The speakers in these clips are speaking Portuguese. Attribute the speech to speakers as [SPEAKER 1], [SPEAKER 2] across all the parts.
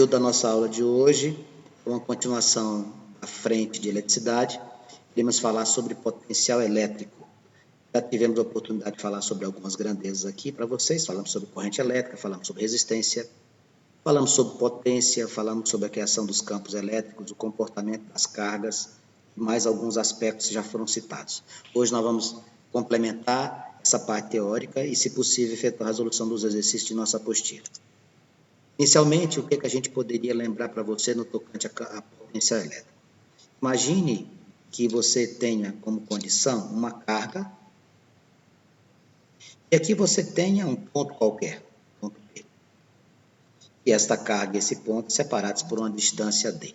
[SPEAKER 1] conteúdo da nossa aula de hoje é uma continuação da frente de eletricidade. Iremos falar sobre potencial elétrico. Já tivemos a oportunidade de falar sobre algumas grandezas aqui para vocês. Falamos sobre corrente elétrica, falamos sobre resistência, falamos sobre potência, falamos sobre a criação dos campos elétricos, o comportamento das cargas e mais alguns aspectos que já foram citados. Hoje nós vamos complementar essa parte teórica e, se possível, efetuar a resolução dos exercícios de nossa apostila. Inicialmente, o que a gente poderia lembrar para você no tocante à potência elétrica? Imagine que você tenha como condição uma carga e aqui você tenha um ponto qualquer, ponto P. E esta carga e esse ponto separados por uma distância D.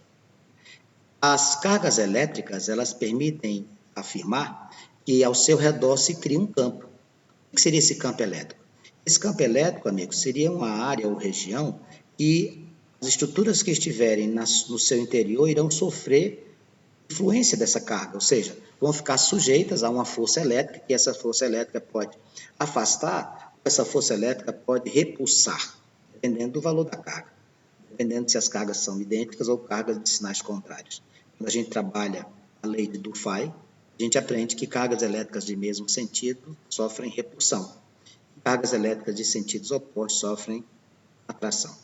[SPEAKER 1] As cargas elétricas, elas permitem afirmar que ao seu redor se cria um campo. O que seria esse campo elétrico? Esse campo elétrico, amigos, seria uma área ou região que as estruturas que estiverem no seu interior irão sofrer influência dessa carga, ou seja, vão ficar sujeitas a uma força elétrica, que essa força elétrica pode afastar, ou essa força elétrica pode repulsar, dependendo do valor da carga, dependendo se as cargas são idênticas ou cargas de sinais contrários. Quando a gente trabalha a lei de Dufay, a gente aprende que cargas elétricas de mesmo sentido sofrem repulsão. Cargas elétricas de sentidos opostos sofrem atração.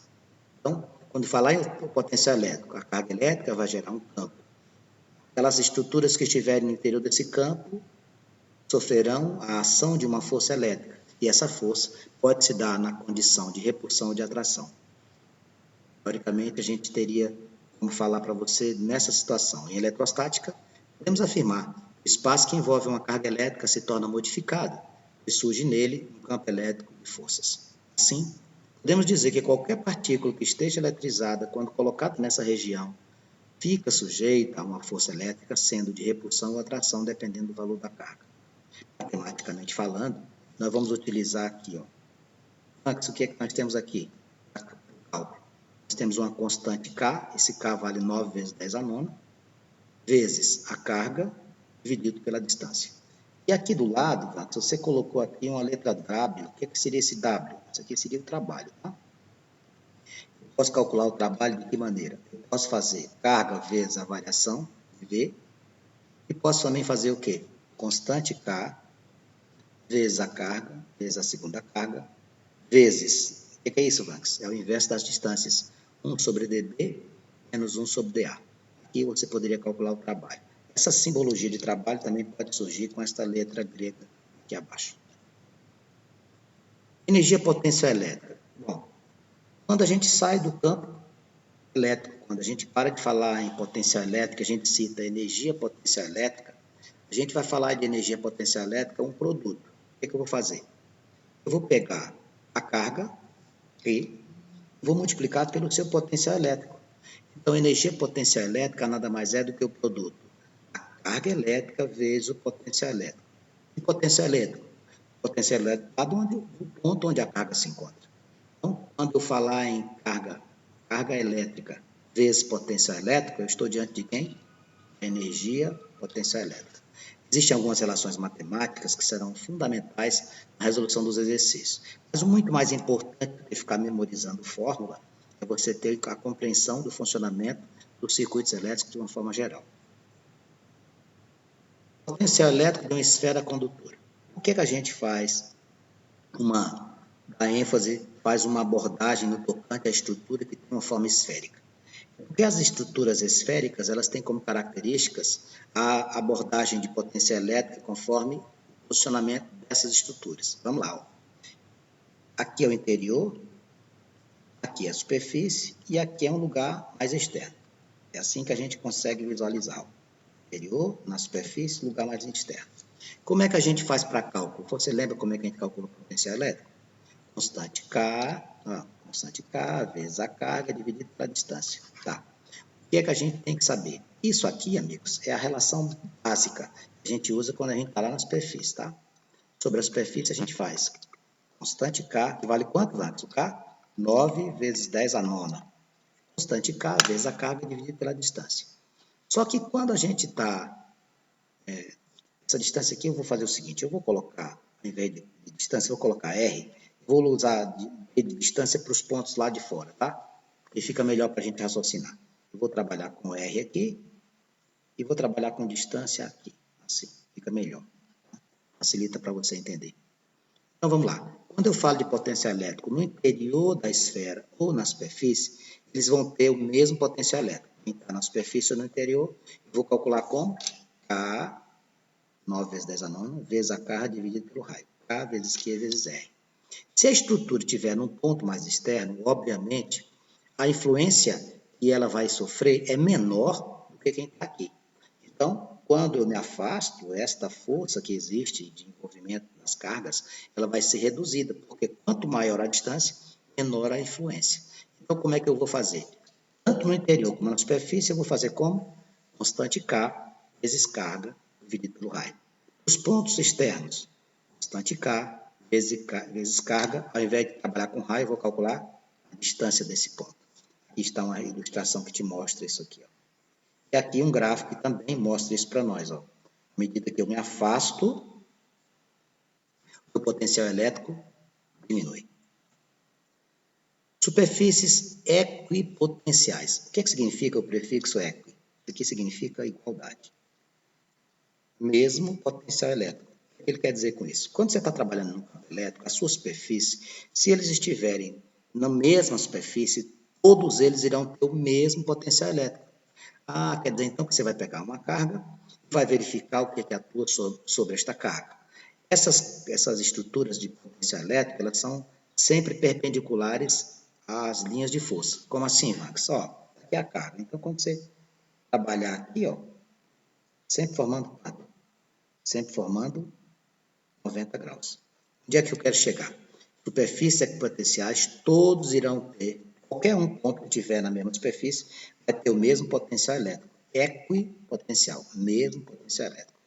[SPEAKER 1] Então, quando falar em potencial elétrico, a carga elétrica vai gerar um campo. Aquelas estruturas que estiverem no interior desse campo sofrerão a ação de uma força elétrica. E essa força pode se dar na condição de repulsão ou de atração. Teoricamente, a gente teria como falar para você nessa situação. Em eletrostática, podemos afirmar que o espaço que envolve uma carga elétrica se torna modificado e surge nele um campo elétrico de forças. Assim, podemos dizer que qualquer partícula que esteja eletrizada, quando colocada nessa região, fica sujeita a uma força elétrica, sendo de repulsão ou atração, dependendo do valor da carga. Matematicamente falando, nós vamos utilizar aqui, Max, o que é que nós temos aqui? Cálculo. Nós temos uma constante K, esse K vale 9 vezes 10 a nona, vezes a carga, dividido pela distância. E aqui do lado, Max, você colocou aqui uma letra W. O que seria esse W? Isso aqui seria o trabalho, tá? Eu posso calcular o trabalho de que maneira? Eu posso fazer carga vezes a variação, V, e posso também fazer o quê? Constante K, vezes a carga, vezes a segunda carga, vezes... O que é isso, Max? É o inverso das distâncias. 1 sobre dB menos 1 sobre dA. Aqui você poderia calcular o trabalho. Essa simbologia de trabalho também pode surgir com esta letra grega aqui abaixo. Energia potencial elétrica. Bom, quando a gente sai do campo elétrico, quando a gente para de falar em potencial elétrica, a gente cita energia potencial elétrica, a gente vai falar de energia potencial elétrica, um produto. O que eu vou fazer? Eu vou pegar a carga e vou multiplicar pelo seu potencial elétrico. Então, energia potencial elétrica nada mais é do que o produto. A carga elétrica vezes o potencial elétrico. E potencial elétrico? Potencial elétrico está do ponto onde a carga se encontra. Então, quando eu falar em carga elétrica vezes potencial elétrico, eu estou diante de quem? Energia potencial elétrica. Existem algumas relações matemáticas que serão fundamentais na resolução dos exercícios. Mas o muito mais importante do que ficar memorizando fórmula é você ter a compreensão do funcionamento dos circuitos elétricos de uma forma geral. Potencial elétrico de uma esfera condutora. O que a gente faz? A ênfase faz uma abordagem no tocante à estrutura que tem uma forma esférica. Porque as estruturas esféricas, elas têm como características a abordagem de potência elétrica conforme o posicionamento dessas estruturas. Vamos lá. Aqui é o interior, aqui é a superfície e aqui é um lugar mais externo. É assim que a gente consegue visualizar. Interior, na superfície, lugar mais externo. Como é que a gente faz para cálculo? Você lembra como é que a gente calcula a potência elétrica? Constante K vezes a carga dividido pela distância. Tá. O que é que a gente tem que saber? Isso aqui, amigos, é a relação básica que a gente usa quando a gente está lá na superfície, tá? Sobre a superfície a gente faz constante K, que vale quanto, Max? O K? 9 vezes 10 a nona. Constante K vezes a carga dividido pela distância. Só que quando a gente está... essa distância aqui eu vou fazer o seguinte, eu vou colocar, ao invés de distância, eu vou colocar R, vou usar de distância para os pontos lá de fora, tá? e fica melhor para a gente raciocinar. Eu vou trabalhar com R aqui e vou trabalhar com distância aqui. Assim, fica melhor. Facilita para você entender. Então, vamos lá. Quando eu falo de potencial elétrico no interior da esfera ou na superfície, eles vão ter o mesmo potencial elétrico. Quem está na superfície ou no interior, eu vou calcular como K, 9 vezes 10 a 9, vezes a carga dividido pelo raio. K vezes Q vezes R. Se a estrutura estiver num ponto mais externo, obviamente, a influência que ela vai sofrer é menor do que quem está aqui. Então, quando eu me afasto, esta força que existe de envolvimento das cargas, ela vai ser reduzida, porque quanto maior a distância, menor a influência. Então, como é que eu vou fazer? Tanto no interior como na superfície, eu vou fazer como? Constante K vezes carga dividido pelo raio. Os pontos externos, constante K vezes carga, ao invés de trabalhar com raio, eu vou calcular a distância desse ponto. Aqui está uma ilustração que te mostra isso aqui. Ó. E aqui um gráfico que também mostra isso para nós. Ó. À medida que eu me afasto, o potencial elétrico diminui. Superfícies equipotenciais. O que significa o prefixo equi? Isso aqui significa igualdade. Mesmo potencial elétrico. O que ele quer dizer com isso? Quando você está trabalhando no campo elétrico, a sua superfície, se eles estiverem na mesma superfície, todos eles irão ter o mesmo potencial elétrico. Ah, quer dizer então que você vai pegar uma carga e vai verificar o que atua sobre esta carga. Essas estruturas de potencial elétrico, elas são sempre perpendiculares às linhas de força. Como assim, Max? Ó, aqui é a carga. Então, quando você trabalhar aqui, ó, sempre formando quadro. Sempre formando 90 graus. Onde é que eu quero chegar? Superfícies equipotenciais, todos irão ter, qualquer um ponto que tiver na mesma superfície, vai ter o mesmo potencial elétrico. Equipotencial, mesmo potencial elétrico.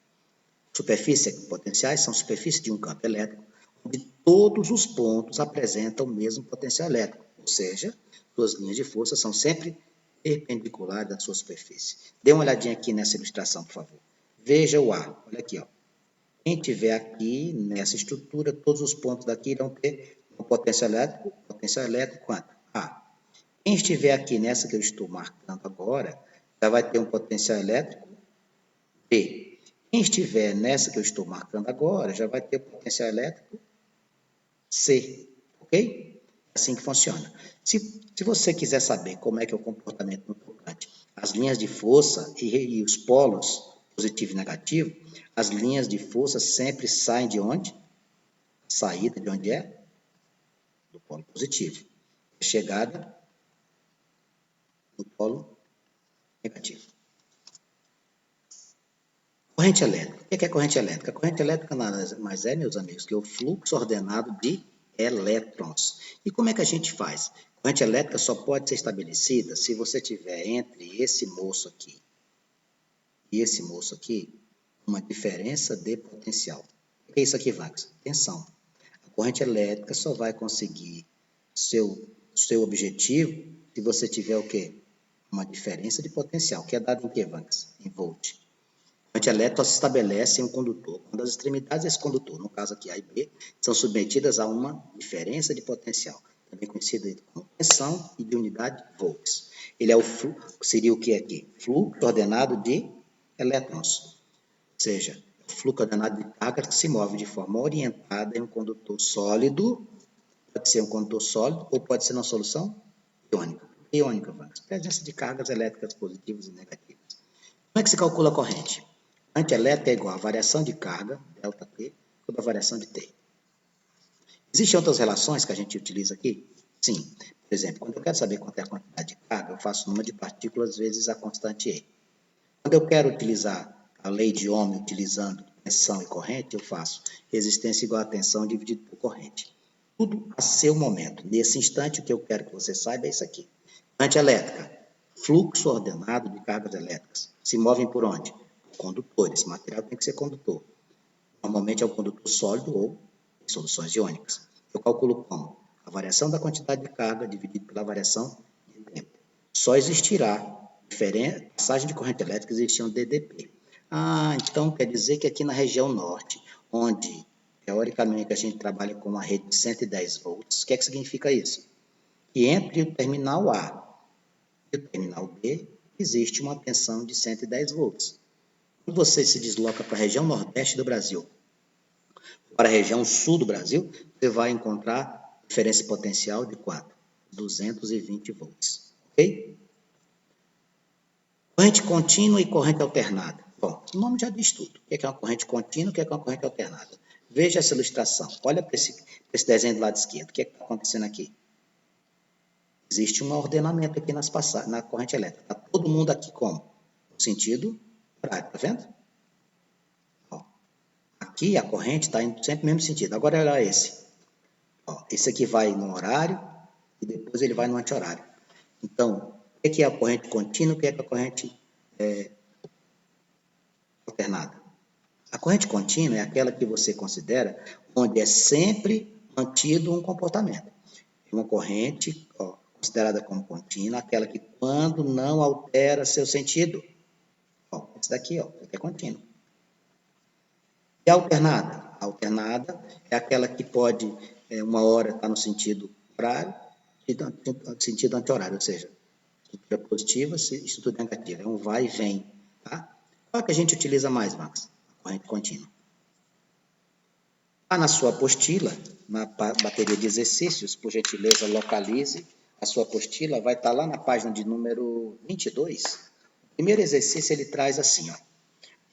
[SPEAKER 1] Superfícies equipotenciais são superfícies de um campo elétrico, onde todos os pontos apresentam o mesmo potencial elétrico, ou seja, suas linhas de força são sempre perpendiculares à sua superfície. Dê uma olhadinha aqui nessa ilustração, por favor. Veja o A, olha aqui, ó. Quem tiver aqui nessa estrutura, todos os pontos daqui irão ter um potencial elétrico quanto? A. Quem estiver aqui nessa que eu estou marcando agora, já vai ter um potencial elétrico B. Quem estiver nessa que eu estou marcando agora, já vai ter um potencial elétrico C. Ok? É assim que funciona. Se você quiser saber como é que é o comportamento no tocante às linhas de força e os polos positivo e negativo, as linhas de força sempre saem de onde? Saída de onde é? Do polo positivo. Chegada do polo negativo. Corrente elétrica. O que é corrente elétrica? A corrente elétrica nada mais é, meus amigos, que o fluxo ordenado de elétrons. E como é que a gente faz? Corrente elétrica só pode ser estabelecida se você tiver entre esse moço aqui e esse moço aqui uma diferença de potencial. O que é isso aqui, Vax? Tensão. A corrente elétrica só vai conseguir seu objetivo se você tiver o quê? Uma diferença de potencial, que é dado em quê, Vax? Em volt. A corrente elétrica se estabelece em um condutor, quando as extremidades desse condutor, no caso aqui A e B, são submetidas a uma diferença de potencial, também conhecida como tensão e de unidade volts. Ele é o fluxo, seria o que aqui? Fluxo ordenado de elétrons, ou seja, o fluxo ordenado de cargas que se move de forma orientada em um condutor sólido, pode ser um condutor sólido ou pode ser uma solução iônica. Iônica, Vax, presença de cargas elétricas positivas e negativas. Como é que se calcula a corrente? A corrente elétrica é igual a variação de carga, ΔT, sobre a variação de T. Existem outras relações que a gente utiliza aqui? Sim. Por exemplo, quando eu quero saber quanto é a quantidade de carga, eu faço o número de partículas vezes a constante E. Quando eu quero utilizar a lei de Ohm utilizando tensão e corrente, eu faço resistência igual a tensão dividido por corrente. Tudo a seu momento. Nesse instante, o que eu quero que você saiba é isso aqui. Corrente elétrica, fluxo ordenado de cargas elétricas. Se movem por onde? Condutores. O material tem que ser condutor. Normalmente é um condutor sólido ou em soluções iônicas. Eu calculo como? A variação da quantidade de carga dividido pela variação de tempo. Só existirá passagem de corrente elétrica existia um DDP. Ah, então quer dizer que aqui na região norte, onde teoricamente a gente trabalha com uma rede de 110 volts, o que é que significa isso? Que entre o terminal A E o terminal B existe uma tensão de 110 volts. Quando você se desloca para a região nordeste do Brasil, para a região sul do Brasil, você vai encontrar diferença potencial de 4, 220 volts. Ok? Corrente contínua e corrente alternada. Bom, o nome já diz tudo. O que é uma corrente contínua e o que é uma corrente alternada? Veja essa ilustração. Olha para esse desenho do lado esquerdo. O que está acontecendo aqui? Existe um ordenamento aqui na corrente elétrica. Está todo mundo aqui como? No sentido horário, está vendo? Ó, aqui a corrente está indo sempre no mesmo sentido. Agora olha esse. Ó, esse aqui vai no horário e depois ele vai no anti-horário. Então, o que é a corrente contínua e o que é a corrente alternada? A corrente contínua é aquela que você considera onde é sempre mantido um comportamento. Uma corrente considerada como contínua, aquela que quando não altera seu sentido. Esse daqui, esse aqui é contínuo. E a alternada? A alternada é aquela que pode, uma hora estar no sentido horário e no sentido anti-horário, ou seja, estrutura positiva, estrutura negativa. É um vai e vem. Tá? Qual que a gente utiliza mais, Max? A corrente contínua. Na sua apostila, na bateria de exercícios, por gentileza, localize a sua apostila, vai estar lá na página de número 22. O primeiro exercício, ele traz assim, ó,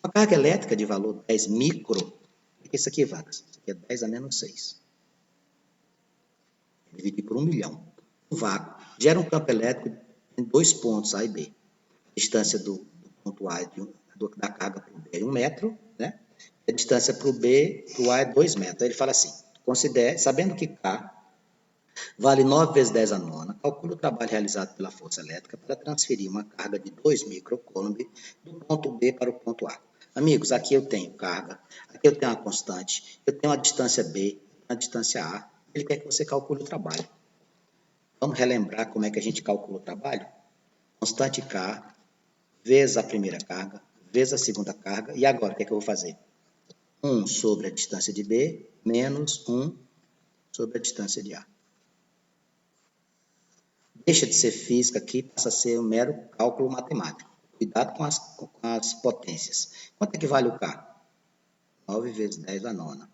[SPEAKER 1] uma carga elétrica de valor 10 micro, o que é isso aqui, Vargas? Isso aqui é 10 a menos 6. Dividir por 1 milhão. Um vácuo gera um campo elétrico em 2 pontos, A e B. A distância do ponto A da carga para o B é 1 metro, né? A distância para o B, para o A é 2 metros. Aí ele fala assim, considere, sabendo que K vale 9 vezes 10 a nona, calcule o trabalho realizado pela força elétrica para transferir uma carga de 2 microcoulomb do ponto B para o ponto A. Amigos, aqui eu tenho carga, aqui eu tenho uma constante, eu tenho a distância B, a distância A. Ele quer que você calcule o trabalho. Vamos relembrar como é que a gente calcula o trabalho? Constante K vezes a primeira carga, vezes a segunda carga. E agora, o que é que eu vou fazer? 1 sobre a distância de B, menos 1 sobre a distância de A. Deixa de ser física aqui, passa a ser um mero cálculo matemático. Cuidado com as potências. Quanto é que vale o K? 9 vezes 10 a nona.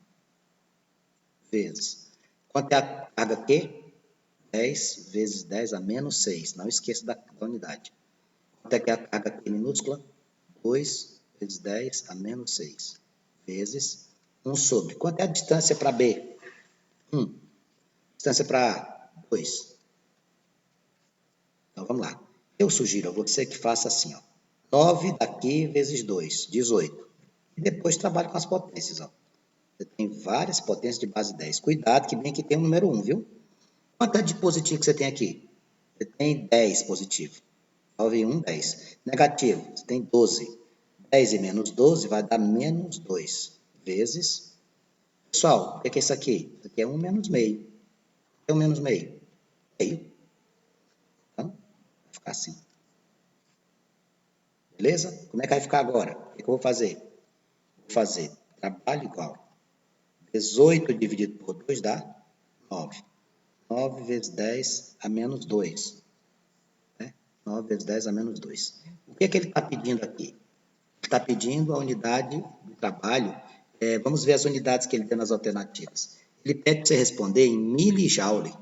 [SPEAKER 1] Vezes. Quanto é a carga Q? 10 vezes 10 a menos 6. Não esqueça da unidade. Quanto é que é a carga Q minúscula? 2 vezes 10 a menos 6. Vezes 1 sobre. Quanto é a distância para B? 1. Distância para A? 2. Então, vamos lá. Eu sugiro a você que faça assim, ó. 9 daqui vezes 2, 18. E depois trabalhe com as potências, ó. Você tem várias potências de base 10. Cuidado que bem que tem o número 1, viu? Quanto é de positivo que você tem aqui? Você tem 10 positivo. 9 e 1, 10. Negativo, você tem 12. 10 e menos 12 vai dar menos 2. Vezes... Pessoal, o que é isso aqui? Isso aqui é 1 menos meio. É 1 menos meio. Meio. Então, vai ficar assim. Beleza? Como é que vai ficar agora? O que eu vou fazer? Vou fazer trabalho igual. 18 dividido por 2 dá 9. 9 vezes 10 a menos 2. Né? 9 vezes 10 a menos 2. O que é que ele está pedindo aqui? Ele está pedindo a unidade do trabalho. Vamos ver as unidades que ele tem nas alternativas. Ele pede para você responder em milijoule.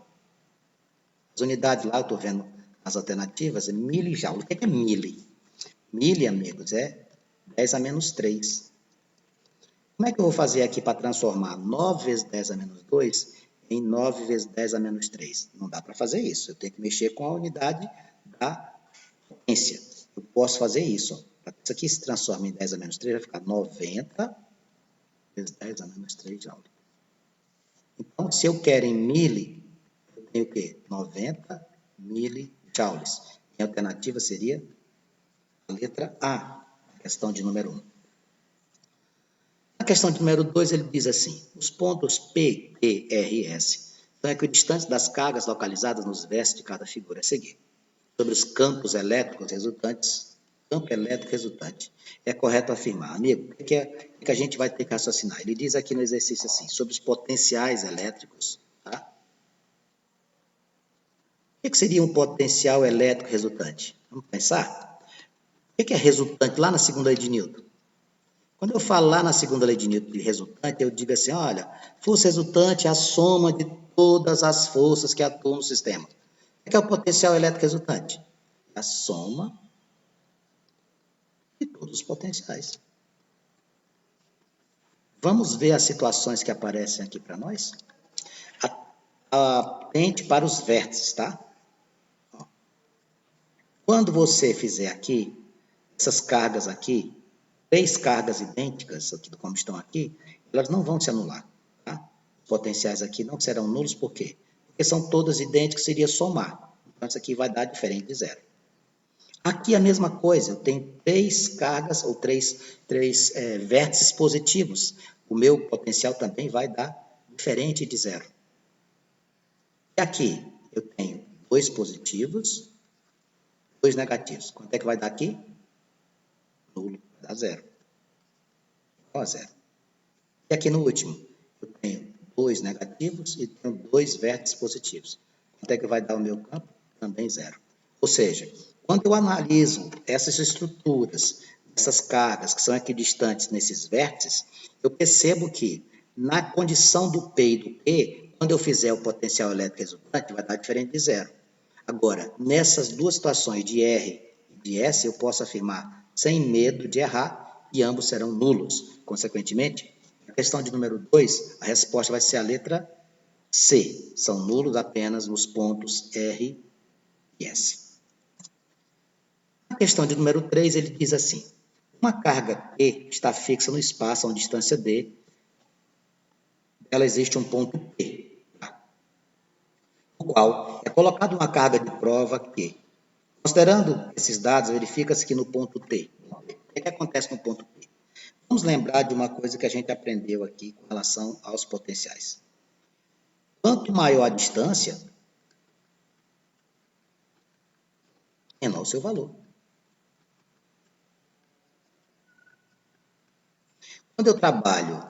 [SPEAKER 1] As unidades lá, eu estou vendo as alternativas, é milijoule. O que é mili? Mili, amigos, é 10 a menos 3. Como é que eu vou fazer aqui para transformar 9 vezes 10 a menos 2 em 9 vezes 10 a menos 3? Não dá para fazer isso. Eu tenho que mexer com a unidade da potência. Eu posso fazer isso. Para que isso aqui se transforme em 10 a menos 3, vai ficar 90 vezes 10 a menos 3 joules. Então, se eu quero em mili, eu tenho o quê? 90 milijoules. Minha alternativa seria a letra A, questão de número 1. Na questão de número 2, ele diz assim, os pontos P, Q, R e S são equidistantes das cargas localizadas nos versos de cada figura a seguir. Sobre os campos elétricos resultantes, campo elétrico resultante, é correto afirmar, amigo, o que a gente vai ter que raciocinar? Ele diz aqui no exercício assim, sobre os potenciais elétricos, tá? O que seria um potencial elétrico resultante? Vamos pensar? O que é resultante lá na segunda lei de Newton? Quando eu falo lá na segunda lei de Newton de resultante, eu digo assim, olha, força resultante é a soma de todas as forças que atuam no sistema. O que é o potencial elétrico resultante? É a soma de todos os potenciais. Vamos ver as situações que aparecem aqui para nós? Atente para os vértices, tá? Quando você fizer aqui, essas cargas aqui, 3 cargas idênticas, como estão aqui, elas não vão se anular. Tá? Os potenciais aqui não serão nulos, por quê? Porque são todas idênticas, seria somar. Então, isso aqui vai dar diferente de zero. Aqui a mesma coisa, eu tenho 3 cargas ou três vértices positivos. O meu potencial também vai dar diferente de zero. E aqui eu tenho 2 positivos, 2 negativos. Quanto é que vai dar aqui? Nulo, vai dar zero. Igual a zero. E aqui no último, eu tenho 2 negativos e tenho 2 vértices positivos. Quanto é que vai dar o meu campo? Também zero. Ou seja, quando eu analiso essas estruturas, essas cargas que são equidistantes nesses vértices, eu percebo que na condição do P e do P, quando eu fizer o potencial elétrico resultante, vai dar diferente de zero. Agora, nessas duas situações de R e de S, eu posso afirmar sem medo de errar e ambos serão nulos. Consequentemente, na questão de número 2, a resposta vai ser a letra C. São nulos apenas nos pontos R e S. Na questão de número 3, ele diz assim: uma carga P está fixa no espaço a uma distância D, ela existe um ponto P, no qual é colocada uma carga de prova que, considerando esses dados, verifica-se que no ponto T, o que acontece no ponto P? Vamos lembrar de uma coisa que a gente aprendeu aqui com relação aos potenciais. Quanto maior a distância, menor o seu valor. Quando eu trabalho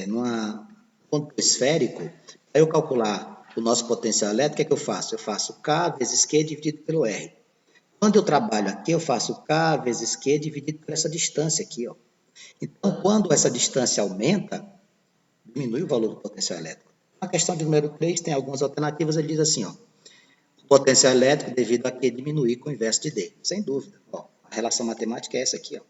[SPEAKER 1] num ponto esférico, para eu calcular o nosso potencial elétrico, o que é que eu faço? Eu faço K vezes Q dividido pelo R. Quando eu trabalho aqui, eu faço K vezes Q dividido por essa distância aqui. Ó. Então, quando essa distância aumenta, diminui o valor do potencial elétrico. Na questão de número 3, tem algumas alternativas, ele diz assim, ó, o potencial elétrico devido a Q diminuir com o inverso de D. Sem dúvida. Ó, a relação matemática é essa aqui. Ó.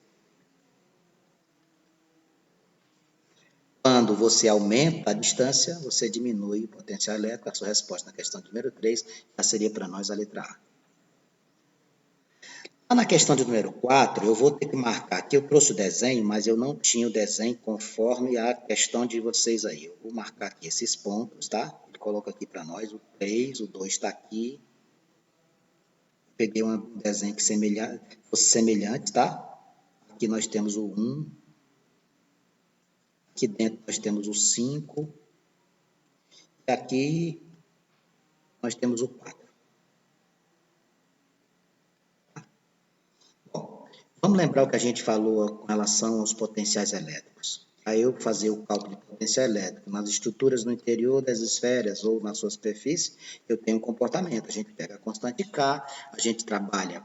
[SPEAKER 1] Quando você aumenta a distância, você diminui o potencial elétrico. A sua resposta na questão número 3 já seria para nós a letra A. Na questão de número 4, eu vou ter que marcar aqui, eu trouxe o desenho, mas eu não tinha o desenho conforme a questão de vocês aí. Eu vou marcar aqui esses pontos, tá? Ele coloca aqui para nós o 3, o 2 está aqui. Peguei um desenho que fosse semelhante, tá? Aqui nós temos o 1. Aqui dentro nós temos o 5. E aqui nós temos o 4. Bom, vamos lembrar o que a gente falou com relação aos potenciais elétricos. Para eu fazer o cálculo de potencial elétrico nas estruturas no interior das esferas ou na sua superfície, eu tenho um comportamento. A gente pega a constante K, a gente trabalha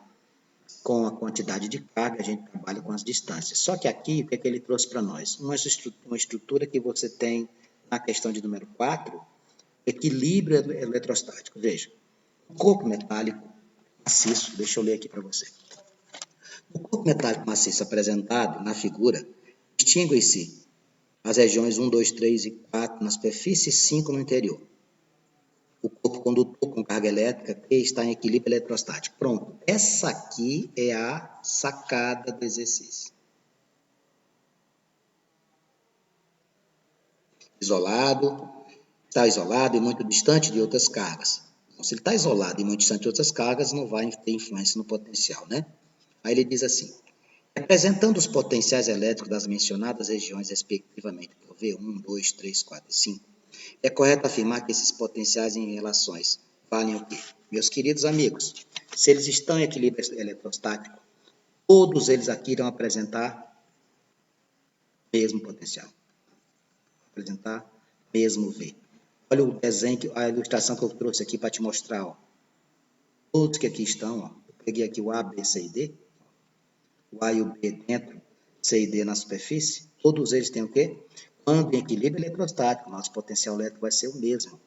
[SPEAKER 1] com a quantidade de carga, a gente trabalha com as distâncias. Só que aqui, o que é que ele trouxe para nós? Uma estrutura que você tem na questão de número 4, equilíbrio eletrostático. Veja, o corpo metálico maciço, deixa eu ler aqui para você. O corpo metálico maciço apresentado na figura distingue-se as regiões 1, 2, 3 e 4 na superfície e 5 no interior. O corpo condutor com carga elétrica que está em equilíbrio eletrostático. Pronto. Essa aqui é a sacada do exercício. Está isolado e muito distante de outras cargas. Então, se ele está isolado e muito distante de outras cargas, não vai ter influência no potencial, né? Aí ele diz assim, representando os potenciais elétricos das mencionadas regiões, respectivamente, por V1, 2, 3, 4 e 5, é correto afirmar que esses potenciais em relações valem o quê? Meus queridos amigos, se eles estão em equilíbrio eletrostático, todos eles aqui irão apresentar mesmo potencial. Apresentar mesmo V. Olha o desenho, a ilustração que eu trouxe aqui para te mostrar. Ó. todos que aqui estão, ó, eu peguei aqui o A, B, C e D, o A e o B dentro, C e D na superfície, todos eles têm o quê? Quando em equilíbrio eletrostático, nosso potencial elétrico vai ser o mesmo.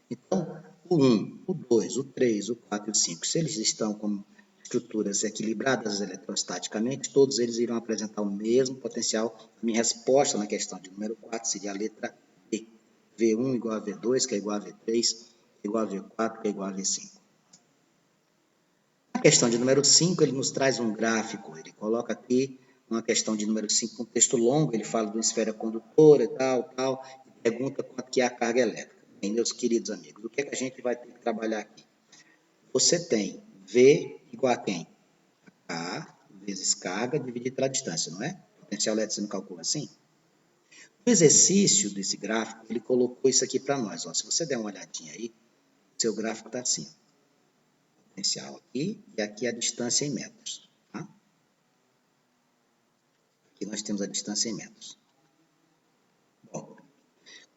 [SPEAKER 1] Então, o 1, o 2, o 3, o 4 e o 5, se eles estão com estruturas equilibradas eletrostaticamente, todos eles irão apresentar o mesmo potencial. A minha resposta na questão de número 4 seria a letra D. V1 igual a V2, que é igual a V3, igual a V4, que é igual a V5. Na questão de número 5, ele nos traz um gráfico. Ele coloca aqui uma questão de número 5, um texto longo, ele fala de uma esfera condutora e tal, e pergunta quanto que é a carga elétrica. Bem, meus queridos amigos, o que é que a gente vai ter que trabalhar aqui? Você tem V igual a quem? A vezes carga dividido pela distância, não é? Potencial elétrico você não calcula assim? O exercício desse gráfico, ele colocou isso aqui para nós. Ó. Se você der uma olhadinha aí, seu gráfico está assim. Potencial aqui e aqui a distância em metros. Tá? Aqui nós temos a distância em metros. Bom,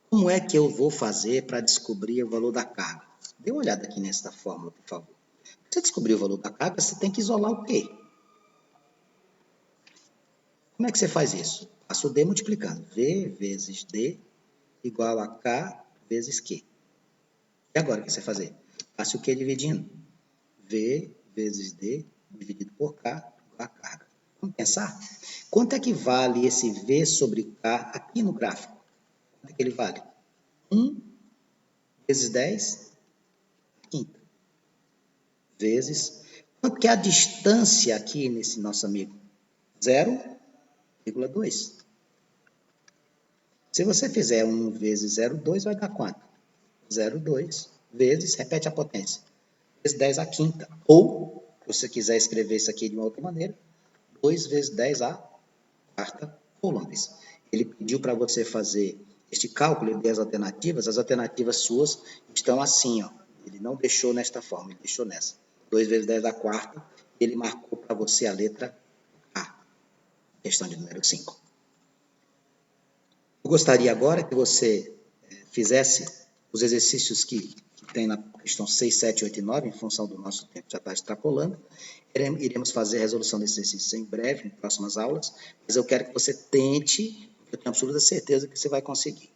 [SPEAKER 1] como é que eu vou fazer para descobrir o valor da carga? Dê uma olhada aqui nessa fórmula, por favor. Para você descobrir o valor da carga, você tem que isolar o quê? Como é que você faz isso? Faço o D multiplicando. V vezes D igual a K vezes Q. E agora o que você vai fazer? Faça o Q dividindo. V vezes D dividido por K igual a carga. Vamos pensar? Quanto é que vale esse V sobre K aqui no gráfico? Quanto é que ele vale? 1 vezes 10, quinta. Vezes. Quanto que é a distância aqui nesse nosso amigo? 0,2. Se você fizer 1 vezes 0,2, vai dar quanto? 0,2 vezes, repete a potência, vezes 10 à quinta. Ou, se você quiser escrever isso aqui de uma outra maneira, 2 vezes 10 à quarta coulombs. Ele pediu para você fazer este cálculo, ele deu as alternativas suas estão assim, ó. Ele não deixou nesta forma, ele deixou nessa. 2 vezes 10 à quarta, ele marcou para você a letra A, questão de número 5. Eu gostaria agora que você fizesse os exercícios que tem na questão 6, 7, 8 e 9, em função do nosso tempo já está extrapolando. Iremos fazer a resolução desses exercícios em breve, em próximas aulas, mas eu quero que você tente, eu tenho absoluta certeza que você vai conseguir.